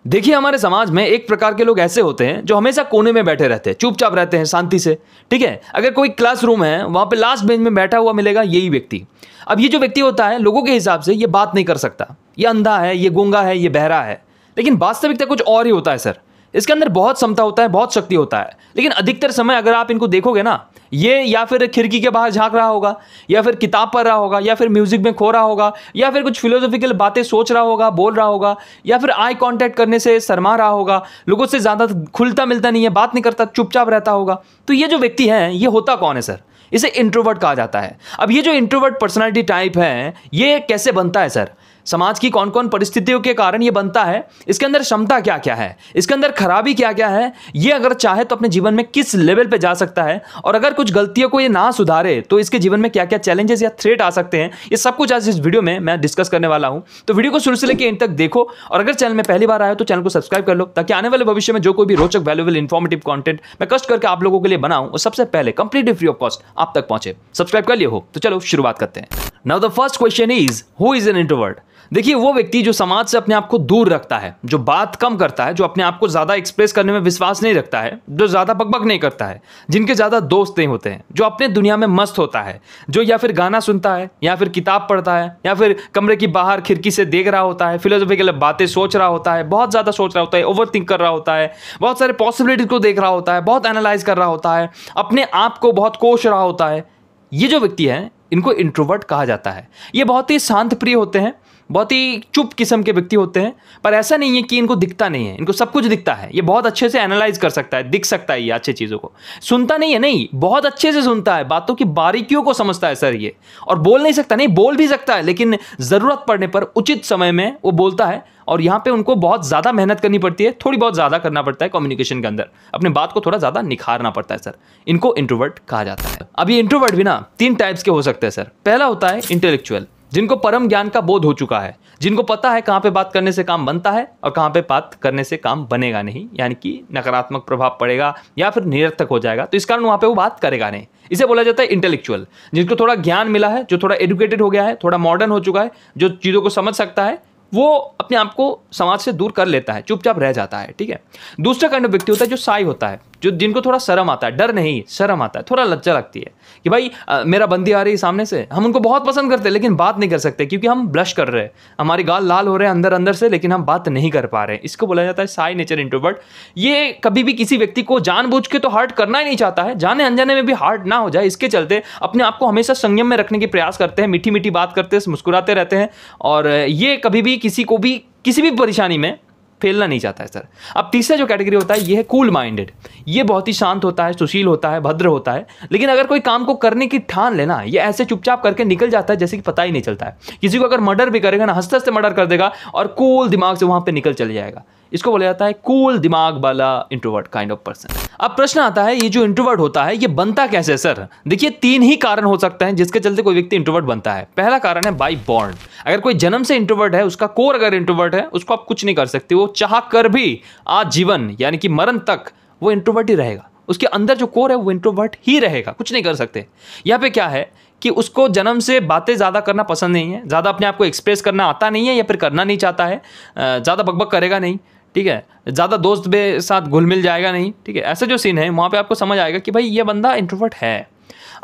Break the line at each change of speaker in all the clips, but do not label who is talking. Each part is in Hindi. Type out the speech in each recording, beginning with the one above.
देखिए, हमारे समाज में एक प्रकार के लोग ऐसे होते हैं जो हमेशा कोने में बैठे रहते हैं, चुपचाप रहते हैं शांति से। ठीक है, अगर कोई क्लासरूम है वहां पे लास्ट बेंच में बैठा हुआ मिलेगा यही व्यक्ति। अब ये जो व्यक्ति होता है लोगों के हिसाब से ये बात नहीं कर सकता, ये अंधा है, ये गूंगा है, ये बहरा है, लेकिन वास्तविकता कुछ और ही होता है सर। इसके अंदर बहुत क्षमता होता है, बहुत शक्ति होता है, लेकिन अधिकतर समय अगर आप इनको देखोगे ना, ये या फिर खिड़की के बाहर झांक रहा होगा, या फिर किताब पढ़ रहा होगा, या फिर म्यूजिक में खो रहा होगा, या फिर कुछ फिलोसॉफिकल बातें सोच रहा होगा, बोल रहा होगा, या फिर आई कांटेक्ट करने से शर्मा रहा होगा, लोगों से ज्यादा खुलता मिलता नहीं है, बात नहीं करता, चुपचाप रहता होगा। तो ये जो व्यक्ति है ये होता कौन है सर? इसे इंट्रोवर्ट कहा जाता है। अब ये जो इंट्रोवर्ट पर्सनालिटी टाइप है ये कैसे बनता है सर? समाज की कौन कौन परिस्थितियों के कारण ये बनता है, इसके अंदर क्षमता क्या क्या है, इसके अंदर खराबी क्या क्या है, ये अगर चाहे तो अपने जीवन में किस लेवल पे जा सकता है, और अगर कुछ गलतियों को ये ना सुधारे तो इसके जीवन में क्या क्या चैलेंजेस या थ्रेट आ सकते हैं, ये सब कुछ आज इस वीडियो में मैं डिस्कस करने वाला हूं। तो वीडियो को शुरू से लेकर एंड तक देखो, और अगर चैनल में पहली बार आए तो चैनल को सब्सक्राइब कर लो, ताकि आने वाले भविष्य में जो कोई भी रोचक वैल्यूएबल इन्फॉर्मेटिव कंटेंट मैं कष्ट करके आप लोगों के लिए बनाऊं वो सबसे पहले कंप्लीटली फ्री ऑफ कॉस्ट आप तक पहुंचे। सब्सक्राइब कर लिए हो तो चलो शुरुआत करते हैं। Now the first question is, who is an introvert? देखिए, वो व्यक्ति जो समाज से अपने आप को दूर रखता है, जो बात कम करता है, जो अपने आप को ज्यादा एक्सप्रेस करने में विश्वास नहीं रखता है, जो ज्यादा बकबक नहीं करता है, जिनके ज्यादा दोस्त नहीं होते हैं, जो अपने दुनिया में मस्त होता है, जो या फिर गाना सुनता है, या फिर किताब पढ़ता है, या फिर कमरे की बाहर खिड़की से देख रहा होता है, फिलोसॉफिकल बातें सोच रहा होता है, बहुत ज्यादा सोच रहा होता है, ओवर थिंक कर रहा होता है, बहुत सारे पॉसिबिलिटीज को देख रहा होता है, बहुत एनालाइज कर रहा होता है, अपने आप को बहुत कोश रहा होता है, ये जो व्यक्ति है इनको इंट्रोवर्ट कहा जाता है। ये बहुत ही शांत प्रिय होते हैं, बहुत ही चुप किस्म के व्यक्ति होते हैं, पर ऐसा नहीं है कि इनको दिखता नहीं है, इनको सब कुछ दिखता है। ये बहुत अच्छे से एनालाइज कर सकता है, दिख सकता है ये अच्छी चीज़ों को। सुनता नहीं है, नहीं, बहुत अच्छे से सुनता है, बातों की बारीकियों को समझता है सर ये। और बोल नहीं सकता, नहीं, बोल भी सकता है, लेकिन ज़रूरत पड़ने पर उचित समय में वो बोलता है। और यहाँ पे उनको बहुत ज़्यादा मेहनत करनी पड़ती है, थोड़ी बहुत ज़्यादा करना पड़ता है कम्युनिकेशन के अंदर, अपने बात को थोड़ा ज़्यादा निखारना पड़ता है सर। इनको इंट्रोवर्ट कहा जाता है। अब ये इंट्रोवर्ट भी ना 3 टाइप्स के हो सकते हैं सर। पहला होता है इंटेलेक्चुअल, जिनको परम ज्ञान का बोध हो चुका है, जिनको पता है कहाँ पे बात करने से काम बनता है और कहाँ पे बात करने से काम बनेगा नहीं, यानी कि नकारात्मक प्रभाव पड़ेगा या फिर निरर्थक हो जाएगा, तो इस कारण वहाँ पे वो बात करेगा नहीं। इसे बोला जाता है इंटेलेक्चुअल, जिसको थोड़ा ज्ञान मिला है, जो थोड़ा एजुकेटेड हो गया है, थोड़ा मॉडर्न हो चुका है, जो चीज़ों को समझ सकता है, वो अपने आप को समाज से दूर कर लेता है, चुपचाप रह जाता है। ठीक है। दूसरा काइंड ऑफ व्यक्ति होता है जो साई होता है, जो जिनको थोड़ा शर्म आता है, डर नहीं शर्म आता है, थोड़ा लज्जा लगती है कि भाई मेरा बंदी आ रही है सामने से, हम उनको बहुत पसंद करते हैं लेकिन बात नहीं कर सकते क्योंकि हम ब्लश कर रहे हैं, हमारे गाल लाल हो रहे हैं अंदर अंदर से, लेकिन हम बात नहीं कर पा रहे हैं। इसको बोला जाता है साई नेचर इंट्रोवर्ट। ये कभी भी किसी व्यक्ति को जानबूझ के तो हर्ट करना ही नहीं चाहता है, जाने अनजाने में भी हर्ट ना हो जाए इसके चलते अपने आप को हमेशा संयम में रखने के प्रयास करते हैं, मीठी मीठी बात करते हैं, मुस्कुराते रहते हैं, और ये कभी भी किसी को भी किसी भी परेशानी में फैलना नहीं चाहता है सर। अब तीसरा जो कैटेगरी होता है ये है कूल माइंडेड। ये बहुत ही शांत होता है, सुशील होता है, भद्र होता है, लेकिन अगर कोई काम को करने की ठान लेना, ये ऐसे चुपचाप करके निकल जाता है जैसे कि पता ही नहीं चलता है। किसी को अगर मर्डर भी करेगा ना, हंसते हंसते मर्डर कर देगा और कूल दिमाग से वहां पे निकल चले जाएगा। इसको बोला जाता है कूल दिमाग वाला इंट्रोवर्ट काइंड ऑफ पर्सन। अब प्रश्न आता है ये जो इंट्रोवर्ट होता है ये बनता कैसे सर? देखिए, 3 ही कारण हो सकते हैं जिसके चलते कोई व्यक्ति इंट्रोवर्ट बनता है। पहला कारण है बाय बॉर्न। अगर कोई जन्म से इंट्रोवर्ट है, उसका कोर अगर इंट्रोवर्ट है, उसको आप कुछ नहीं कर सकते, वो चाह कर भी आजीवन यानी कि मरण तक वो इंट्रोवर्ट ही रहेगा। उसके अंदर जो कोर है वो इंट्रोवर्ट ही रहेगा, कुछ नहीं कर सकते। यहाँ पे क्या है कि उसको जन्म से बातें ज़्यादा करना पसंद नहीं है, ज़्यादा अपने आप को एक्सप्रेस करना आता नहीं है, या फिर करना नहीं चाहता है, ज़्यादा बकबक करेगा नहीं, ठीक है, ज़्यादा दोस्त के साथ घुल मिल जाएगा नहीं, ठीक है। ऐसे जो सीन है वहाँ पे आपको समझ आएगा कि भाई ये बंदा इंट्रोवर्ट है।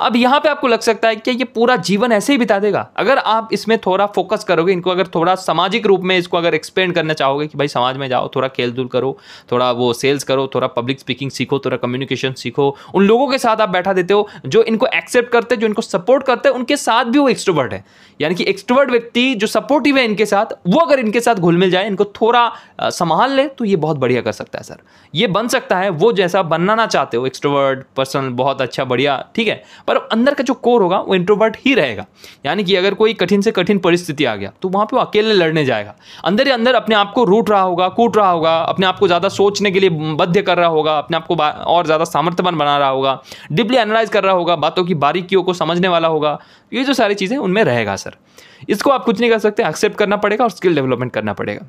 अब यहाँ पे आपको लग सकता है कि ये पूरा जीवन ऐसे ही बिता देगा। अगर आप इसमें थोड़ा फोकस करोगे, इनको अगर थोड़ा सामाजिक रूप में इसको अगर एक्सपेंड करना चाहोगे कि भाई समाज में जाओ, थोड़ा खेल धूल करो, थोड़ा वो सेल्स करो, थोड़ा पब्लिक स्पीकिंग सीखो, थोड़ा कम्युनिकेशन सीखो, उन लोगों के साथ आप बैठा देते हो जो इनको एक्सेप्ट करते हैं, जो इनको सपोर्ट करते हैं, उनके साथ भी वो एक्सट्रोवर्ट है। यानी कि एक्सट्रोवर्ट व्यक्ति जो सपोर्टिव है इनके साथ, वो अगर इनके साथ घुल मिल जाए, इनको थोड़ा संभाल ले, तो ये बहुत बढ़िया कर सकता है सर। ये बन सकता है वो जैसा बनना ना चाहते हो, एक्सट्रोवर्ट पर्सन, बहुत अच्छा, बढ़िया, ठीक है, पर अंदर का जो कोर होगा वो इंट्रोवर्ट ही रहेगा। यानी कि अगर कोई कठिन से कठिन परिस्थिति आ गया तो वहां पे वो अकेले लड़ने जाएगा, अंदर ही अंदर अपने आप को रूट रहा होगा, कूट रहा होगा, अपने आप को ज्यादा सोचने के लिए बाध्य कर रहा होगा, अपने आप को और ज्यादा सामर्थ्यवान बना रहा होगा, डीपली एनालाइज कर रहा होगा, बातों की बारीकियों को समझने वाला होगा। ये जो सारी चीजें उनमें रहेगा सर। इसको आप कुछ नहीं कर सकते, एक्सेप्ट करना पड़ेगा और स्किल डेवलपमेंट करना पड़ेगा।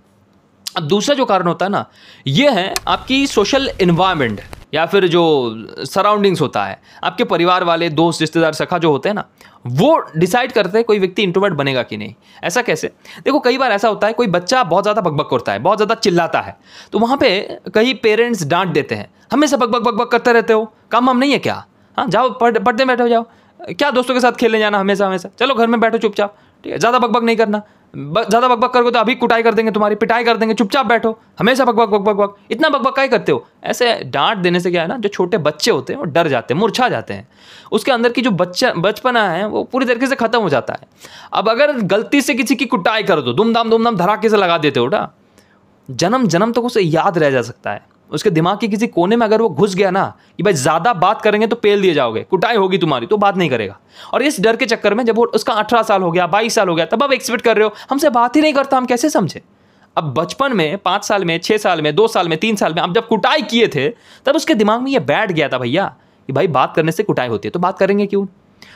अब दूसरा जो कारण होता है ना, ये है आपकी सोशल एनवायरनमेंट। या फिर जो सराउंडिंग्स होता है, आपके परिवार वाले, दोस्त, रिश्तेदार, सखा जो होते हैं ना, वो डिसाइड करते हैं कोई व्यक्ति इंट्रोवर्ट बनेगा कि नहीं। ऐसा कैसे? देखो, कई बार ऐसा होता है कोई बच्चा बहुत ज़्यादा बकबक करता है, बहुत ज़्यादा चिल्लाता है, तो वहाँ पे कई पेरेंट्स डांट देते हैं, हमेशा बकबक बकबक करते रहते हो, काम हम नहीं है क्या? हाँ, जाओ पढ़ते बैठो, जाओ, क्या दोस्तों के साथ खेलने जाना हमेशा हमेशा, चलो घर में बैठो चुपचाप, ठीक है, ज़्यादा बकबक नहीं करना, ज़्यादा बकबक करोगे तो अभी कुटाई कर देंगे, तुम्हारी पिटाई कर देंगे, चुपचाप बैठो, हमेशा बकबक बकबक बक, इतना बकबक क्या करते हो? ऐसे डांट देने से क्या है ना, जो छोटे बच्चे होते हैं वो डर जाते हैं, मुरझा जाते हैं, उसके अंदर की जो बचपना है वो पूरी तरीके से खत्म हो जाता है। अब अगर गलती से किसी की कुटाई कर दो, दुमदाम धड़ाके से लगा देते हो ना, जन्म जन्म तक उसे याद रह जा सकता है। उसके दिमाग के किसी कोने में अगर वो घुस गया ना कि भाई ज़्यादा बात करेंगे तो पेल दिए जाओगे, कुटाई होगी तुम्हारी, तो बात नहीं करेगा। और इस डर के चक्कर में जब वो उसका 18 साल हो गया, 22 साल हो गया, तब आप एक्सपेक्ट कर रहे हो हमसे बात ही नहीं करता, हम कैसे समझे? अब बचपन में 5 साल में, 6 साल में, 2 साल में, 3 साल में आप जब कुटाई किए थे, तब उसके दिमाग में ये बैठ गया था भैया कि भाई बात करने से कुटाई होती है, तो बात करेंगे क्यों?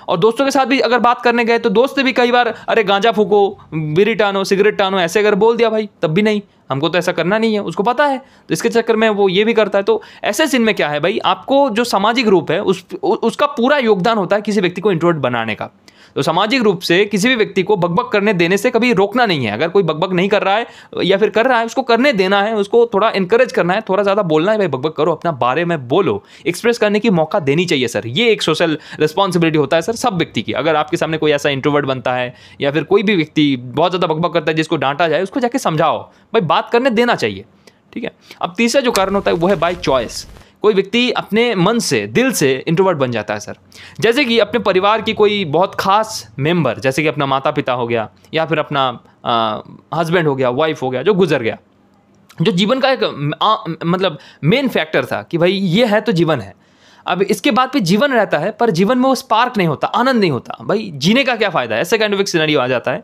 और दोस्तों के साथ भी अगर बात करने गए तो दोस्त ने भी कई बार अरे गांजा फूको, बीड़ी टानो, सिगरेट टानो, ऐसे अगर बोल दिया भाई, तब भी नहीं, हमको तो ऐसा करना नहीं है, उसको पता है, तो इसके चक्कर में वो ये भी करता है। तो ऐसे सीन में क्या है भाई, आपको जो सामाजिक रूप है उसका पूरा योगदान होता है किसी व्यक्ति को इंट्रोवर्ट बनाने का। तो सामाजिक रूप से किसी भी व्यक्ति को बकबक करने देने से कभी रोकना नहीं है। अगर कोई बकबक नहीं कर रहा है या फिर कर रहा है, उसको करने देना है, उसको थोड़ा इनकरेज करना है, थोड़ा ज़्यादा बोलना है, भाई बकबक करो, अपना बारे में बोलो, एक्सप्रेस करने की मौका देनी चाहिए सर। ये एक सोशल रिस्पॉन्सिबिलिटी होता है सर सब व्यक्ति की। अगर आपके सामने कोई ऐसा इंट्रोवर्ट बनता है या फिर कोई भी व्यक्ति बहुत ज़्यादा बकबक करता है जिसको डांटा जाए, उसको जाके समझाओ, भाई बात करने देना चाहिए, ठीक है। अब तीसरा जो कारण होता है वो है बाय चॉइस। कोई व्यक्ति अपने मन से, दिल से इंट्रोवर्ट बन जाता है सर। जैसे कि अपने परिवार की कोई बहुत खास मेंबर, जैसे कि अपना माता पिता हो गया या फिर अपना हस्बैंड हो गया, वाइफ हो गया, जो गुजर गया, जो जीवन का एक मतलब मेन फैक्टर था कि भाई ये है तो जीवन है। अब इसके बाद भी जीवन रहता है, पर जीवन में वो स्पार्क नहीं होता, आनंद नहीं होता, भाई जीने का क्या फ़ायदा है, ऐसे काइंड ऑफ एक सिनेरियो आ जाता है।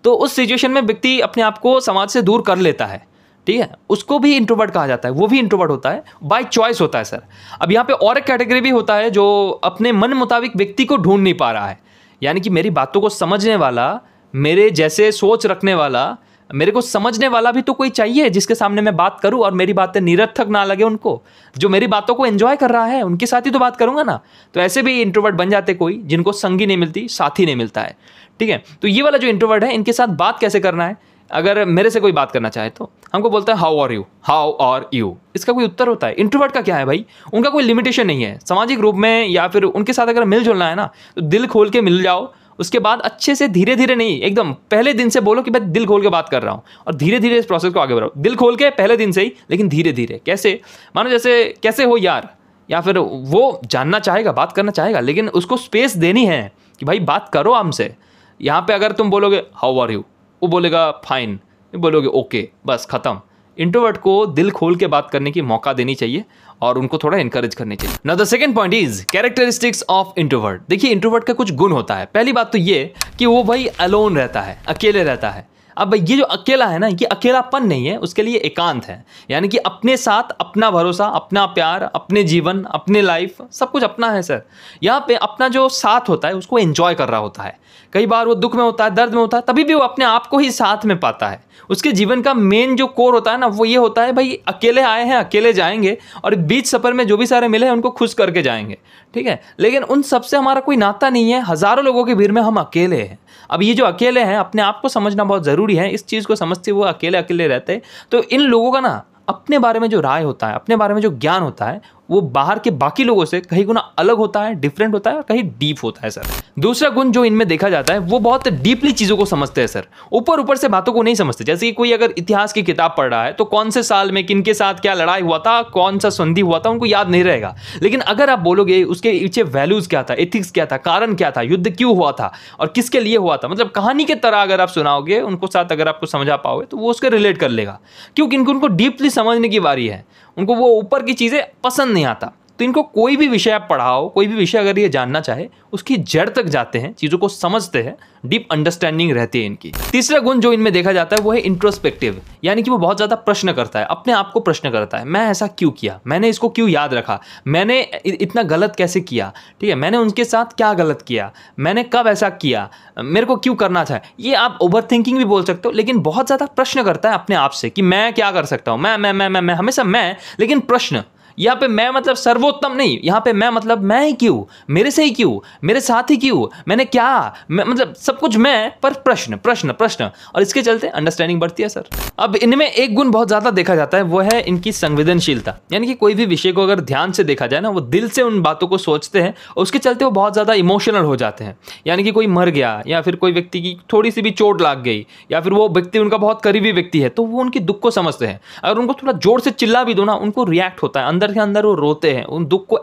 तो उस सिचुएशन में व्यक्ति अपने आप को समाज से दूर कर लेता है, ठीक है, उसको भी इंट्रोवर्ट कहा जाता है। वो भी इंट्रोवर्ट होता है, बाय चॉइस होता है सर। अब यहाँ पे और एक कैटेगरी भी होता है जो अपने मन मुताबिक व्यक्ति को ढूंढ नहीं पा रहा है, यानी कि मेरी बातों को समझने वाला, मेरे जैसे सोच रखने वाला, मेरे को समझने वाला भी तो कोई चाहिए जिसके सामने मैं बात करूं और मेरी बातें निरर्थक ना लगे उनको। जो मेरी बातों को एंजॉय कर रहा है उनके साथ ही तो बात करूंगा ना। तो ऐसे भी इंट्रोवर्ट बन जाते कोई जिनको संगी नहीं मिलती, साथी नहीं मिलता है, ठीक है। तो ये वाला जो इंट्रोवर्ट है, इनके साथ बात कैसे करना है? अगर मेरे से कोई बात करना चाहे तो हमको बोलता है हाउ आर यू, इसका कोई उत्तर होता है? इंट्रोवर्ट का क्या है भाई, उनका कोई लिमिटेशन नहीं है सामाजिक रूप में, या फिर उनके साथ अगर मिलजुलना है ना तो दिल खोल के मिल जाओ। उसके बाद अच्छे से धीरे धीरे नहीं, एकदम पहले दिन से बोलो कि मैं दिल खोल के बात कर रहा हूँ, और धीरे धीरे इस प्रोसेस को आगे बढ़ाओ। दिल खोल के पहले दिन से ही, लेकिन धीरे धीरे। कैसे? मानो जैसे कैसे हो यार, या फिर वो जानना चाहेगा, बात करना चाहेगा, लेकिन उसको स्पेस देनी है कि भाई बात करो हमसे। यहाँ पे अगर तुम बोलोगे हाउ आर यू, वो बोलेगा फाइन, बोलोगे ओके, बस खत्म। इंट्रोवर्ट को दिल खोल के बात करने की मौका देनी चाहिए और उनको थोड़ा इनकरेज करनी चाहिए। Now the second point is characteristics of introvert. देखिए, इंट्रोवर्ट का कुछ गुण होता है। पहली बात तो ये कि वो भाई अलोन रहता है, अकेले रहता है। अब ये जो अकेला है ना, ये अकेलापन नहीं है, उसके लिए एकांत है, यानी कि अपने साथ अपना भरोसा, अपना प्यार, अपने जीवन, अपने लाइफ, सब कुछ अपना है सर। यहाँ पे अपना जो साथ होता है उसको एंजॉय कर रहा होता है। कई बार वो दुख में होता है, दर्द में होता है, तभी भी वो अपने आप को ही साथ में पाता है। उसके जीवन का मेन जो कोर होता है ना, वो ये होता है भाई अकेले आए हैं, अकेले जाएंगे, और बीच सफर में जो भी सारे मिले हैं उनको खुश करके जाएंगे, ठीक है। लेकिन उन सबसे हमारा कोई नाता नहीं है, हजारों लोगों की भीड़ में हम अकेले हैं। अब ये जो अकेले हैं, अपने आप को समझना बहुत ज़रूरी है। इस चीज़ को समझते हुए अकेले अकेले रहते हैं, तो इन लोगों का ना अपने बारे में जो राय होता है, अपने बारे में जो ज्ञान होता है, वो बाहर के बाकी लोगों से कहीं गुना अलग होता है, डिफरेंट होता है और कहीं डीप होता है सर। दूसरा गुण जो इनमें देखा जाता है, वो बहुत डीपली चीज़ों को समझते हैं सर। ऊपर ऊपर से बातों को नहीं समझते। जैसे कि कोई अगर इतिहास की किताब पढ़ रहा है तो कौन से साल में किन के साथ क्या लड़ाई हुआ था, कौन सा संधि हुआ था, उनको याद नहीं रहेगा। लेकिन अगर आप बोलोगे उसके पीछे वैल्यूज़ क्या था, एथिक्स क्या था, कारण क्या था, युद्ध क्यों हुआ था और किसके लिए हुआ था, मतलब कहानी के तरह अगर आप सुनाओगे उनको साथ, अगर आपको समझा पाओगे तो वो उसके रिलेट कर लेगा। क्योंकि उनको डीपली समझने की बारी है, उनको वो ऊपर की चीज़ें पसंद नहीं आता। तो इनको कोई भी विषय आप पढ़ाओ, कोई भी विषय अगर ये जानना चाहे, उसकी जड़ तक जाते हैं, चीज़ों को समझते हैं, डीप अंडरस्टैंडिंग रहती है इनकी। तीसरा गुण जो इनमें देखा जाता है वो है इंट्रोस्पेक्टिव, यानी कि वो बहुत ज़्यादा प्रश्न करता है, अपने आप को प्रश्न करता है। मैं ऐसा क्यों किया, मैंने इसको क्यों याद रखा, मैंने इतना गलत कैसे किया, ठीक है, मैंने उनके साथ क्या गलत किया, मैंने कब ऐसा किया, मेरे को क्यों करना था। ये आप ओवर थिंकिंग भी बोल सकते हो, लेकिन बहुत ज़्यादा प्रश्न करता है अपने आप से कि मैं क्या कर सकता हूँ, मैं हमेशा मैं, लेकिन प्रश्न, यहाँ पे मैं मतलब सर्वोत्तम नहीं, यहाँ पे मैं मतलब मैं ही क्यों, मेरे से ही क्यों, मेरे साथ ही क्यों, मैंने क्या, मैं मतलब सब कुछ मैं, पर प्रश्न प्रश्न प्रश्न, और इसके चलते अंडरस्टैंडिंग बढ़ती है सर। अब इनमें एक गुण बहुत ज़्यादा देखा जाता है, वो है इनकी संवेदनशीलता। यानी कि कोई भी विषय को अगर ध्यान से देखा जाए ना, वो दिल से उन बातों को सोचते हैं और उसके चलते वो बहुत ज़्यादा इमोशनल हो जाते हैं। यानी कि कोई मर गया या फिर कोई व्यक्ति की थोड़ी सी भी चोट लग गई या फिर वो व्यक्ति उनका बहुत करीबी व्यक्ति है, तो वो उनकी दुख को समझते हैं। अगर उनको थोड़ा जोर से चिल्ला भी दो ना, उनको रिएक्ट होता है, अंदर के अंदर वो रोते हैं, उन दुख को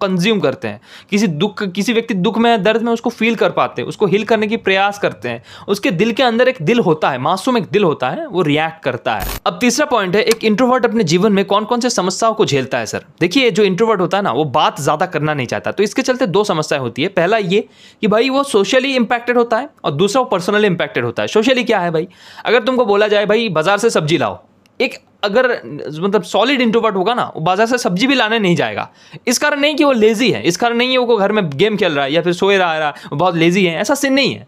कंज्यूम करते हैं। किसी व्यक्ति दुख में, दर्द में उसको फील कर पाते हैं, उसको हील करने की प्रयास करते हैं। उसके दिल के अंदर एक दिल होता है, मासूम एक दिल होता है, वो रिएक्ट करता है। अब तीसरा पॉइंट है, एक इंट्रोवर्ट अपने जीवन में कौन कौन से समस्याओं को झेलता है सर। देखिए, जो इंट्रोवर्ट होता है ना, वो बात ज्यादा करना नहीं चाहता, तो इसके चलते दो समस्याएं होती है। पहला ये कि भाई वो सोशली इंपैक्टेड होता है, और दूसरा वो पर्सनली इंपैक्टेड होता है। सोशली क्या है भाई, अगर तुमको बोला जाए भाई बाजार से सब्जी लाओ, एक अगर मतलब सॉलिड इंट्रोवर्ट होगा ना, वो बाजार से सब्जी भी लाने नहीं जाएगा। इस कारण नहीं कि वो लेजी है, इस कारण नहीं है वो घर में गेम खेल रहा है या फिर सोए रहा है, वो बहुत लेजी है, ऐसा सीन नहीं है।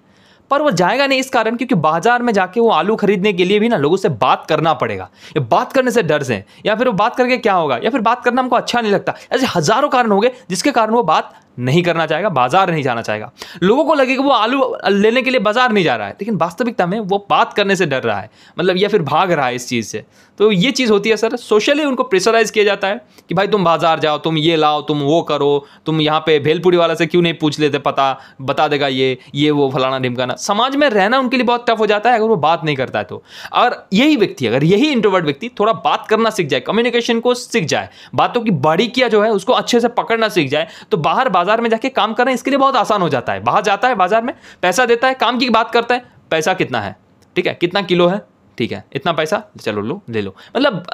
पर वो जाएगा नहीं इस कारण क्योंकि बाजार में जाके वो आलू खरीदने के लिए भी ना लोगों से बात करना पड़ेगा। ये बात करने से डर से, या फिर वो बात करके क्या होगा, या फिर बात करना हमको अच्छा नहीं लगता, ऐसे हजारों कारण होंगे जिसके कारण वो बात नहीं करना चाहेगा, बाजार नहीं जाना चाहेगा। लोगों को लगेगा वो आलू लेने के लिए बाजार नहीं जा रहा है, लेकिन वास्तविकता में वो बात करने से डर रहा है, मतलब या फिर भाग रहा है इस चीज़ से। तो ये चीज़ होती है सर, सोशली उनको प्रेशराइज किया जाता है कि भाई तुम बाजार जाओ, तुम ये लाओ, तुम वो करो, तुम यहाँ पे भेलपुरी वाला से क्यों नहीं पूछ लेते, पता बता देगा ये वो फलाना ढिमकाना। समाज में रहना उनके लिए बहुत टफ हो जाता है अगर वो बात नहीं करता है तो। और यही व्यक्ति, अगर यही इंट्रोवर्ट व्यक्ति थोड़ा बात करना सीख जाए, कम्युनिकेशन को सीख जाए, बातों की बारीकियां जो है उसको अच्छे से पकड़ना सीख जाए, तो बाजार में जाके काम करना इसके लिए बहुत आसान हो जाता है। बाहर जाता है, बाजार में पैसा देता है, काम की बात करता है, पैसा कितना है, ठीक है, कितना किलो है, ठीक है, इतना पैसा, चलो लो ले लो। मतलब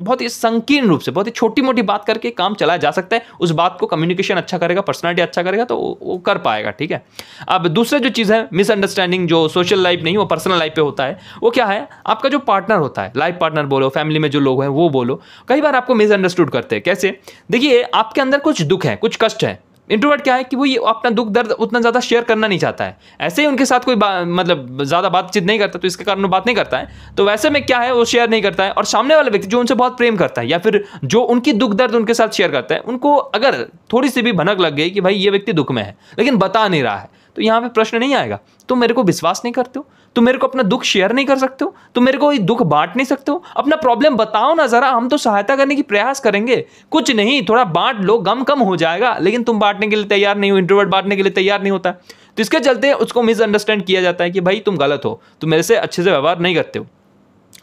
बहुत ही संकीर्ण रूप से, बहुत ही छोटी मोटी बात करके काम चलाया जा सकता है। उस बात को कम्युनिकेशन अच्छा करेगा, पर्सनालिटी अच्छा करेगा तो वो कर पाएगा, ठीक है। अब दूसरा जो चीज़ है, मिसअंडरस्टैंडिंग, जो सोशल लाइफ नहीं, वो पर्सनल लाइफ पे होता है। वो क्या है, आपका जो पार्टनर होता है, लाइफ पार्टनर बोलो, फैमिली में जो लोग हैं वो बोलो, कई बार आपको मिसअंडरस्टूड करते हैं। कैसे, देखिए आपके अंदर कुछ दुख है, कुछ कष्ट है। इंट्रोवर्ट क्या है कि वो ये अपना दुख दर्द उतना ज़्यादा शेयर करना नहीं चाहता है, ऐसे ही उनके साथ कोई मतलब ज़्यादा बातचीत नहीं करता, तो इसके कारण वो बात नहीं करता है। तो वैसे में क्या है, वो शेयर नहीं करता है। और सामने वाला व्यक्ति जो उनसे बहुत प्रेम करता है या फिर जो उनकी दुख दर्द उनके साथ शेयर करता है, उनको अगर थोड़ी सी भी भनक लग गई कि भाई ये व्यक्ति दुख में है लेकिन बता नहीं रहा है, तो यहाँ पे प्रश्न नहीं आएगा, तुम मेरे को विश्वास नहीं करते हो, तुम मेरे को अपना दुख शेयर नहीं कर सकते हो, तुम मेरे को दुख बांट नहीं सकते हो, अपना प्रॉब्लम बताओ ना जरा, हम तो सहायता करने की प्रयास करेंगे। कुछ नहीं, थोड़ा बांट लो, गम कम हो जाएगा, लेकिन तुम बांटने के लिए तैयार नहीं हो, इंट्रोवर्ट बांटने के लिए तैयार नहीं होता। तो इसके चलते उसको मिसअंडरस्टैंड किया जाता है कि भाई तुम गलत हो, तुम मेरे से अच्छे से व्यवहार नहीं करते हो।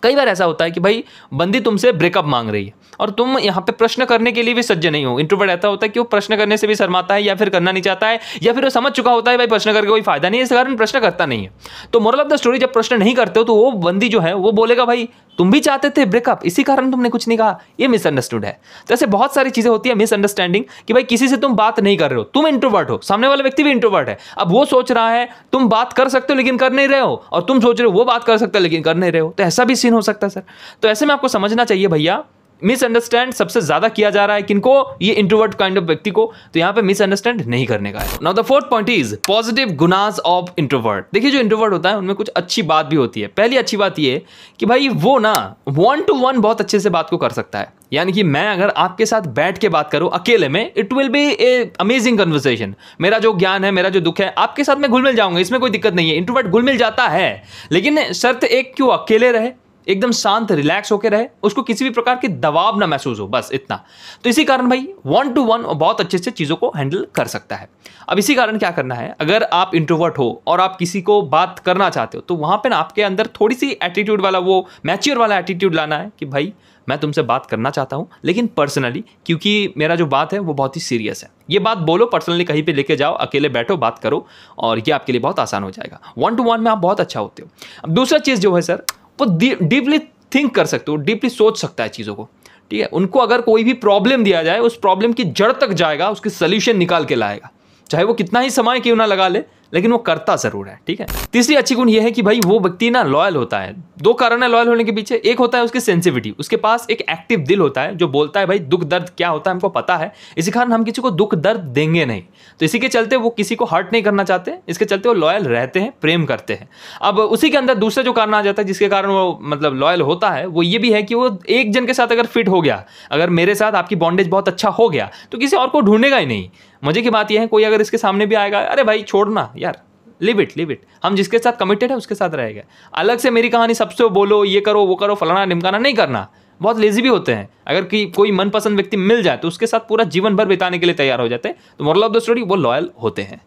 कई बार ऐसा होता है कि भाई बंदी तुमसे ब्रेकअप मांग रही है और तुम यहाँ पे प्रश्न करने के लिए भी सज्ज नहीं हो। इंट्रोवर्ट ऐसा होता है कि वो प्रश्न करने से भी शर्माता है या फिर करना नहीं चाहता है, या फिर वो समझ चुका होता है भाई प्रश्न करके कोई फायदा नहीं है, इस कारण प्रश्न करता नहीं है। तो मोरल ऑफ द स्टोरी, जब प्रश्न नहीं करते हो तो वो बंदी जो है वो बोलेगा भाई तुम भी चाहते थे ब्रेकअप, इसी कारण तुमने कुछ नहीं कहा, ये मिसअंडरस्टूड है। तो ऐसे बहुत सारी चीजें होती है मिसअंडरस्टैंडिंग कि भाई किसी से तुम बात नहीं कर रहे हो, तुम इंट्रोवर्ट हो, सामने वाला व्यक्ति भी इंट्रोवर्ट है। अब वो सोच रहा है तुम बात कर सकते हो लेकिन कर नहीं रहे हो, और तुम सोच रहे हो वो बात कर सकते हो लेकिन कर नहीं रहे हो, तो ऐसा भी सीन हो सकता है सर। तो ऐसे में आपको समझना चाहिए भैया, मिसअंडरस्टैंड सबसे ज्यादा किया जा रहा है किनको, ये इंट्रोवर्ट काइंड ऑफ व्यक्ति को, तो यहाँ पे मिसअंडरस्टैंड नहीं करने का है। Now the fourth point is positive गुनास of introvert. देखिए जो इंट्रोवर्ट होता है उनमें कुछ अच्छी बात भी होती है। पहली अच्छी बात ये कि भाई वो ना 1 to 1 बहुत अच्छे से बात को कर सकता है। यानी कि मैं अगर आपके साथ बैठ के बात करूं अकेले में, it will be A amazing conversation. मेरा जो ज्ञान है, मेरा जो दुख है, आपके साथ मैं घुल मिल जाऊंगा, इसमें कोई दिक्कत नहीं है। इंट्रोवर्ट घुल मिल जाता है, लेकिन शर्त एक कि वो अकेले रहे, एकदम शांत रिलैक्स होकर रहे, उसको किसी भी प्रकार की दबाव ना महसूस हो, बस इतना। तो इसी कारण भाई 1 to 1 बहुत अच्छे से चीज़ों को हैंडल कर सकता है। अब इसी कारण क्या करना है, अगर आप इंट्रोवर्ट हो और आप किसी को बात करना चाहते हो तो वहाँ पे ना आपके अंदर थोड़ी सी एटीट्यूड वाला, वो मैच्योर वाला एटीट्यूड लाना है कि भाई मैं तुमसे बात करना चाहता हूँ लेकिन पर्सनली, क्योंकि मेरा जो बात है वो बहुत ही सीरियस है। ये बात बोलो, पर्सनली कहीं पे लेके जाओ, अकेले बैठो, बात करो, और ये आपके लिए बहुत आसान हो जाएगा। 1 to 1 में आप बहुत अच्छा होते हो। अब दूसरा चीज़ जो है सर, वो डीपली थिंक कर सकते हो, डीपली सोच सकता है चीज़ों को, ठीक है। उनको अगर कोई भी प्रॉब्लम दिया जाए, उस प्रॉब्लम की जड़ तक जाएगा, उसकी सोल्यूशन निकाल के लाएगा, चाहे वो कितना ही समय क्यों ना लगा ले, लेकिन वो करता जरूर है, ठीक है। तीसरी अच्छी गुण ये है कि भाई वो व्यक्ति ना लॉयल होता है। दो कारण है लॉयल होने के पीछे। एक होता है उसकी सेंसिटिविटी, उसके पास एक एक्टिव दिल होता है जो बोलता है भाई दुख दर्द क्या होता है हमको पता है, इसी कारण हम किसी को दुख दर्द देंगे नहीं। तो इसी के चलते वो किसी को हर्ट नहीं करना चाहते, इसके चलते वो लॉयल रहते हैं, प्रेम करते हैं। अब उसी के अंदर दूसरा जो कारण आ जाता है जिसके कारण वो मतलब लॉयल होता है, वो ये भी है कि वो एक जन के साथ अगर फिट हो गया, अगर मेरे साथ आपकी बॉन्डेज बहुत अच्छा हो गया तो किसी और को ढूंढेगा ही नहीं। मजे की बात यह है कोई अगर इसके सामने भी आएगा, अरे भाई छोड़ना यार, लिव इट, हम जिसके साथ कमिटेड है उसके साथ रहेगा। अलग से मेरी कहानी सबसे बोलो, ये करो वो करो फलाना ढिमकाना नहीं करना। बहुत लेजी भी होते हैं। अगर कोई मनपसंद व्यक्ति मिल जाए तो उसके साथ पूरा जीवन भर बिताने के लिए तैयार हो जाते हैं। तो मोरल ऑफ द स्टोरी, वो लॉयल होते हैं।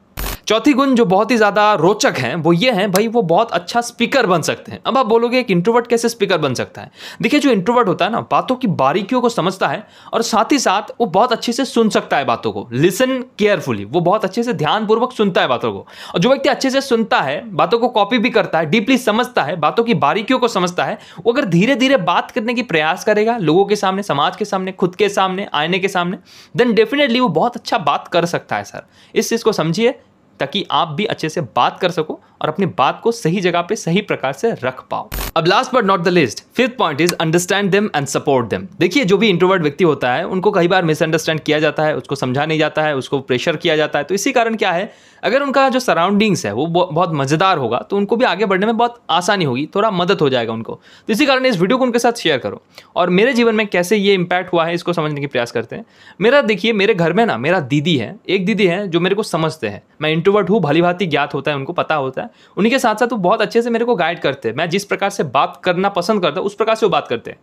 चौथी गुण जो बहुत ही ज्यादा रोचक है वो ये है भाई वो बहुत अच्छा स्पीकर बन सकते हैं। अब आप बोलोगे एक इंट्रोवर्ट कैसे स्पीकर बन सकता है? देखिए जो इंट्रोवर्ट होता है ना, बातों की बारीकियों को समझता है और साथ ही साथ वो बहुत अच्छे से सुन सकता है बातों को। लिसन केयरफुली, वो बहुत अच्छे से ध्यानपूर्वक सुनता है बातों को। और जो व्यक्ति अच्छे से सुनता है, बातों को कॉपी भी करता है, डीपली समझता है, बातों की बारीकियों को समझता है, वो अगर धीरे धीरे बात करने की प्रयास करेगा लोगों के सामने, समाज के सामने, खुद के सामने, आईने के सामने, देन डेफिनेटली वो बहुत अच्छा बात कर सकता है सर। इस चीज को समझिए ताकि आप भी अच्छे से बात कर सको और अपनी बात को सही जगह पे सही प्रकार से रख पाओ। अब last but not the list, fifth point is understand them and support them. देखिए जो भी इंट्रोवर्ट व्यक्ति होता है उनको कई बार मिसअंडरस्टैंड किया जाता है, उसको समझा नहीं जाता है, उसको प्रेशर किया जाता है। तो इसी कारण क्या है, अगर उनका जो सराउंडिंग्स है वो बहुत मजेदार होगा तो उनको भी आगे बढ़ने में बहुत आसानी होगी, थोड़ा मदद हो जाएगा उनको। तो इसी कारण इस वीडियो को उनके साथ शेयर करो और मेरे जीवन में कैसे ये इंपैक्ट हुआ है इसको समझने की प्रयास करते हैं। देखिए मेरे घर में ना मेरा दीदी है, एक दीदी है जो मेरे को समझते हैं। मैं इंट्रोवर्ट हूँ, भली भांति ज्ञात होता है, उनको पता होता है। उन्हीं के साथ साथ वो बहुत अच्छे से मेरे को गाइड करते हैं। मैं जिस प्रकार से बात करना पसंद करता हूँ उस प्रकार से वो बात करते हैं।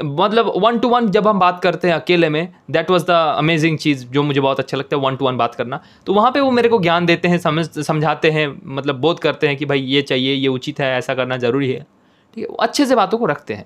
मतलब 1 to 1 जब हम बात करते हैं अकेले में, दैट वाज द अमेजिंग चीज़ जो मुझे बहुत अच्छा लगता है, 1 to 1 बात करना। तो वहाँ पे वो मेरे को ज्ञान देते हैं, समझाते हैं, मतलब बोध करते हैं कि भाई ये चाहिए, ये उचित है, ऐसा करना जरूरी है, ठीक है। वो अच्छे से बातों को रखते हैं।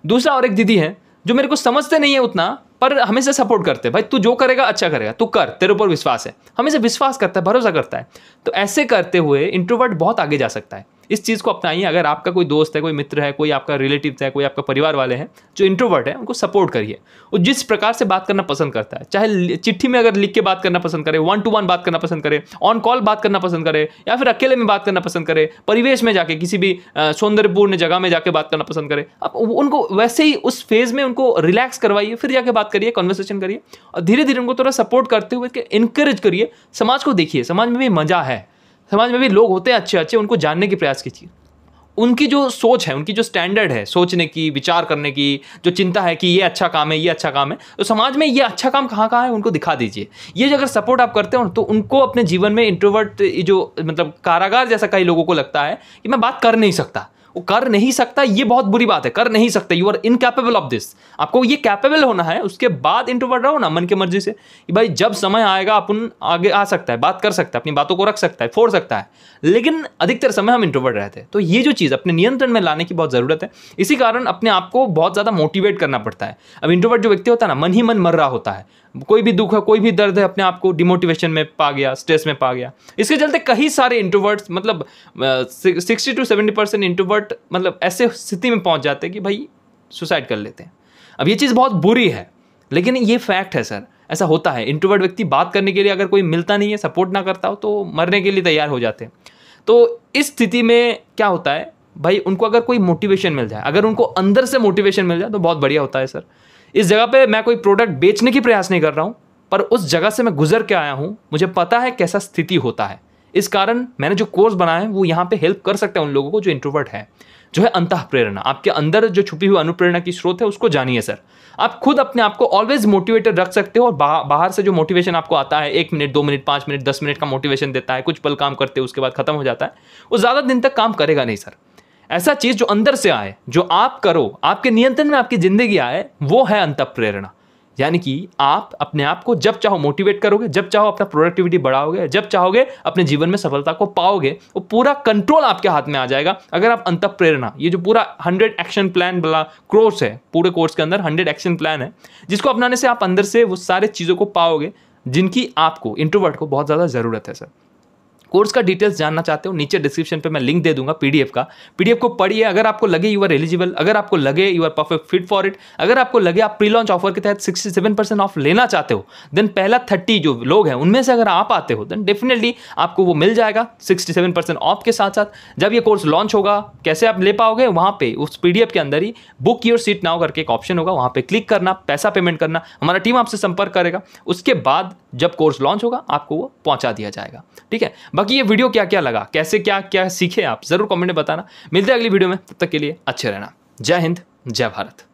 दूसरा और एक दीदी है जो मेरे को समझते नहीं है उतना, पर हमेशा सपोर्ट करते हैं। भाई तू जो करेगा अच्छा करेगा, तू कर, तेरे ऊपर विश्वास है, हमेशा विश्वास करता है, भरोसा करता है। तो ऐसे करते हुए इंट्रोवर्ट बहुत आगे जा सकता है। इस चीज़ को अपनाइए। अगर आपका कोई दोस्त है, कोई मित्र है, कोई आपका रिलेटिव है, कोई आपका परिवार वाले हैं जो इंट्रोवर्ट है, उनको सपोर्ट करिए। वो जिस प्रकार से बात करना पसंद करता है, चाहे चिट्ठी में अगर लिख के बात करना पसंद करे, 1 to 1 बात करना पसंद करे, ऑन कॉल बात करना पसंद करे, या फिर अकेले में बात करना पसंद करे, परिवेश में जाके किसी भी सौंदर्यपूर्ण जगह में जाके बात करना पसंद करे, अब उनको वैसे ही उस फेज में उनको रिलैक्स करवाइए, फिर जाके बात करिए, कॉन्वर्सेशन करिए और धीरे धीरे उनको थोड़ा सपोर्ट करते हुए इनकरेज करिए। समाज को देखिए, समाज में भी मजा है, समाज में भी लोग होते हैं अच्छे अच्छे, उनको जानने की प्रयास कीजिए। उनकी जो सोच है, उनकी जो स्टैंडर्ड है सोचने की, विचार करने की, जो चिंता है कि ये अच्छा काम है, ये अच्छा काम है, तो समाज में ये अच्छा काम कहाँ कहाँ है उनको दिखा दीजिए। ये जो अगर सपोर्ट आप करते हो तो उनको अपने जीवन में इंट्रोवर्ट जो मतलब कारागार जैसा कई लोगों को लगता है कि मैं बात कर नहीं सकता, वो कर नहीं सकता, ये बहुत बुरी बात है। कर नहीं सकते, you are incapable of this. आपको ये कैपेबल होना है, उसके बाद इंट्रोवर्ट रहो ना मन की मर्जी से कि भाई जब समय आएगा अपन आगे आ सकता है, बात कर सकता है, अपनी बातों को रख सकता है, फोड़ सकता है। लेकिन अधिकतर समय हम इंट्रोवर्ट रहते हैं। तो ये जो चीज़ अपने नियंत्रण में लाने की बहुत ज़रूरत है। इसी कारण अपने आप को बहुत ज़्यादा मोटिवेट करना पड़ता है। अब इंट्रोवर्ट जो व्यक्ति होता है ना, मन ही मन मर रहा होता है। कोई भी दुख है, कोई भी दर्द है, अपने आप को डिमोटिवेशन में पा गया, स्ट्रेस में पा गया। इसके चलते कई सारे इंट्रोवर्ट्स, मतलब 60 to 70% इंट्रोवर्ट मतलब ऐसे स्थिति में पहुंच जाते हैं कि भाई सुसाइड कर लेते हैं। अब ये चीज़ बहुत बुरी है, लेकिन ये फैक्ट है सर, ऐसा होता है। इंट्रोवर्ट व्यक्ति बात करने के लिए अगर कोई मिलता नहीं है, सपोर्ट ना करता हो, तो मरने के लिए तैयार हो जाते हैं। तो इस स्थिति में क्या होता है भाई, उनको अगर कोई मोटिवेशन मिल जाए, अगर उनको अंदर से मोटिवेशन मिल जाए तो बहुत बढ़िया होता है सर। इस जगह पे मैं कोई प्रोडक्ट बेचने की प्रयास नहीं कर रहा हूँ, पर उस जगह से मैं गुजर के आया हूँ, मुझे पता है कैसा स्थिति होता है। इस कारण मैंने जो कोर्स बनाया है वो यहाँ पे हेल्प कर सकता है उन लोगों को जो इंट्रोवर्ट है। जो है अंतः प्रेरणा, आपके अंदर जो छुपी हुई अनुप्रेरणा की स्रोत है उसको जानिए सर। आप खुद अपने आप को ऑलवेज मोटिवेटेड रख सकते हो और बाहर से जो मोटिवेशन आपको आता है, 1 मिनट 2 मिनट 5 मिनट 10 मिनट का मोटिवेशन देता है, कुछ पल काम करते हो उसके बाद खत्म हो जाता है, वो ज़्यादा दिन तक काम करेगा नहीं सर। ऐसा चीज़ जो अंदर से आए, जो आप करो, आपके नियंत्रण में आपकी जिंदगी आए, वो है अंतः प्रेरणा। यानी कि आप अपने आप को जब चाहो मोटिवेट करोगे, जब चाहो अपना प्रोडक्टिविटी बढ़ाओगे, जब चाहोगे अपने जीवन में सफलता को पाओगे, वो पूरा कंट्रोल आपके हाथ में आ जाएगा अगर आप अंतः प्रेरणा, ये जो पूरा 100 एक्शन प्लान वाला कोर्स है, पूरे कोर्स के अंदर 100 एक्शन प्लान है, जिसको अपनाने से आप अंदर से वो सारे चीज़ों को पाओगे जिनकी आपको इंट्रोवर्ट को बहुत ज़्यादा ज़रूरत है सर। कोर्स का डिटेल्स जानना चाहते हो, नीचे डिस्क्रिप्शन पे मैं लिंक दे दूंगा पीडीएफ का। पीडीएफ को पढ़िए, अगर आपको लगे यू आर एलिजिबल, अगर आपको लगे you are perfect fit for it, अगर आपको लगे आप प्री लॉन्च ऑफर के तहत 67% ऑफ लेना चाहते हो, देन पहला 30 जो लोग हैं उनमें से अगर आप आते हो, देन डेफिनेटली आपको वो मिल जाएगा 67% ऑफ के साथ साथ। जब ये कोर्स लॉन्च होगा, कैसे आप ले पाओगे, वहां पे उस पीडीएफ के अंदर ही बुक योर सीट नाउ करके एक ऑप्शन होगा, वहां पे क्लिक करना, पैसा पेमेंट करना, हमारा टीम आपसे संपर्क करेगा। उसके बाद जब कोर्स लॉन्च होगा आपको वो पहुंचा दिया जाएगा। ठीक है, बाकी ये वीडियो क्या क्या लगा, कैसे क्या क्या सीखे आप, जरूर कमेंट में बताना। मिलते हैं अगली वीडियो में, तब तक के लिए अच्छे रहना। जय हिंद, जय भारत।